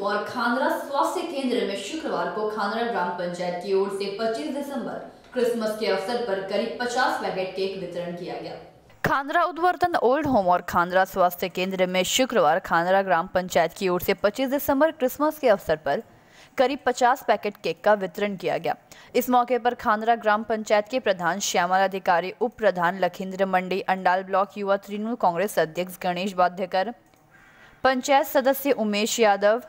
और खांदरा स्वास्थ्य केंद्र में शुक्रवार को खांदरा ग्राम पंचायत की ओर से 25 दिसंबर क्रिसमस के अवसर पर करीब 50 पैकेट केक वितरण किया गया। खांदरा उद्वर्तन ओल्ड होम और खांदरा स्वास्थ्य केंद्र में शुक्रवार खांदरा ग्राम पंचायत की ओर से 25 दिसंबर क्रिसमस के अवसर पर करीब 50 पैकेट केक का वितरण किया गया। इस मौके पर खांदरा ग्राम पंचायत के प्रधान श्यामल अधिकारी, उप प्रधान लखींद्र मंडी, अंडाल ब्लॉक युवा तृणमूल कांग्रेस अध्यक्ष गणेश बाध्यकर, पंचायत सदस्य उमेश यादव,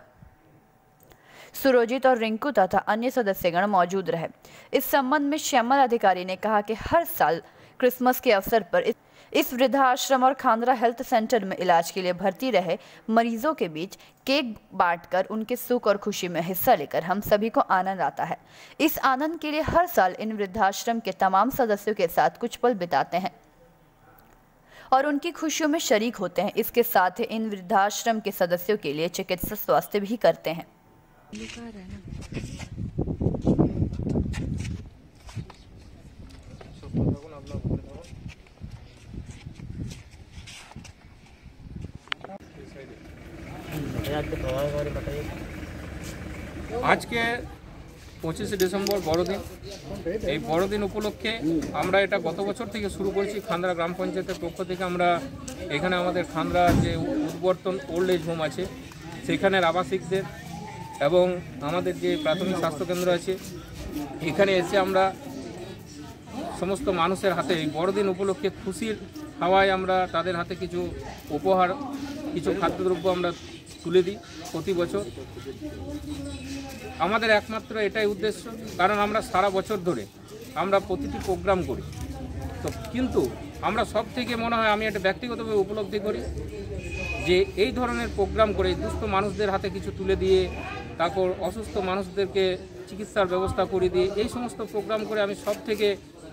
सुरजीत और रिंकू तथा अन्य सदस्यगण मौजूद रहे। इस संबंध में श्यामल अधिकारी ने कहा कि हर साल क्रिसमस के अवसर पर इस वृद्धाश्रम और खांदरा हेल्थ सेंटर में इलाज के लिए भर्ती रहे मरीजों के बीच केक बांटकर उनके सुख और खुशी में हिस्सा लेकर हम सभी को आनंद आता है। इस आनंद के लिए हर साल इन वृद्धाश्रम के तमाम सदस्यों के साथ कुछ पल बिताते हैं और उनकी खुशियों में शरीक होते हैं। इसके साथ ही इन वृद्धाश्रम के सदस्यों के लिए चिकित्सा स्वास्थ्य भी करते हैं। आज के 25 ডিসেম্বর বড়দিন। এই বড়দিন উপলক্ষে আমরা এটা গত বছর থেকে শুরু করেছি। খান্দ্রা গ্রাম পঞ্চায়েতের পক্ষ থেকে আমরা এখানে আমাদের খান্দ্রা যে উদ্বর্তন ওল্ড এজ হোম আছে সেখানের আবাসিকদের এবং আমাদের যে প্রাথমিক স্বাস্থ্যকেন্দ্র আছে এখানে এসে আমরা সমস্ত মানুষের হাতে এই বড়দিন উপলক্ষে খুশির হাওয়ায় আমরা তাদের হাতে কিছু উপহার, কিছু খাদ্যদ্রব্য আমরা তুলে দিই প্রতি বছর। আমাদের একমাত্র এটাই উদ্দেশ্য, কারণ আমরা সারা বছর ধরে আমরা প্রতিটি প্রোগ্রাম করি। তো কিন্তু আমরা সব থেকে মনে হয়, আমি এটা ব্যক্তিগতভাবে উপলব্ধি করি যে এই ধরনের প্রোগ্রাম করে দুস্থ মানুষদের হাতে কিছু তুলে দিয়ে, তারপর অসুস্থ মানুষদেরকে চিকিৎসার ব্যবস্থা করে দিয়ে, এই সমস্ত প্রোগ্রাম করে আমি সব থেকে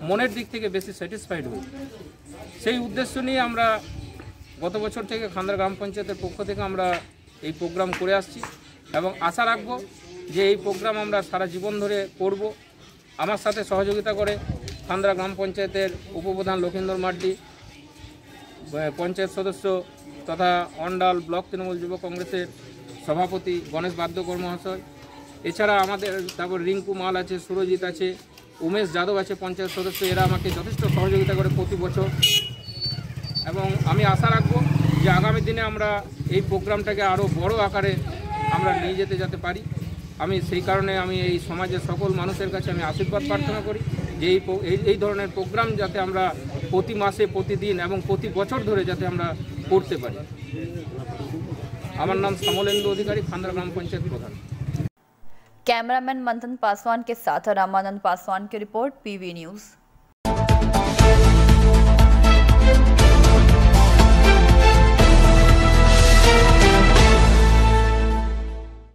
মনের দিক থেকে বেশি স্যাটিসফাইড হই। সেই উদ্দেশ্য নিয়ে আমরা গত বছর থেকে খান্দ্রা গ্রাম পঞ্চায়েতের পক্ষ থেকে আমরা এই প্রোগ্রাম করে আসছি এবং আশা রাখব যে এই প্রোগ্রাম আমরা সারা জীবন ধরে করব। আমার সাথে সহযোগিতা করে খান্দ্রা গ্রাম পঞ্চায়েতের উপপ্রধান লক্ষীন্দর মাড্ডি, পঞ্চায়েত সদস্য তথা অন্ডাল ব্লক তৃণমূল যুব কংগ্রেসের সভাপতি গণেশ বাধ্যকর মহাশয়, এছাড়া আমাদের তারপর রিঙ্কু মাল আছে, সুরজিৎ আছে, উমেশ যাদব আছে পঞ্চায়েত সদস্য। এরা আমাকে যথেষ্ট সহযোগিতা করে প্রতি বছর এবং আমি আশা রাখব যে আগামী দিনে আমরা এই প্রোগ্রামটাকে আরও বড় আকারে আমরা নিয়ে যেতে পারি। আমি সেই কারণে আমি এই সমাজের সকল মানুষের কাছে আমি আশীর্বাদ প্রার্থনা করি যে এই ধরনের প্রোগ্রাম যাতে আমরা প্রতি মাসে, প্রতিদিন এবং প্রতি বছর ধরে যাতে আমরা করতে পারি। আমার নাম समलेंदु अधिकारी, खांदरा ग्राम पंचायत प्रधान। कैमरामैन मंथन पासवान के साथ रामानंद पासवान की रिपोर्ट, PV न्यूज़।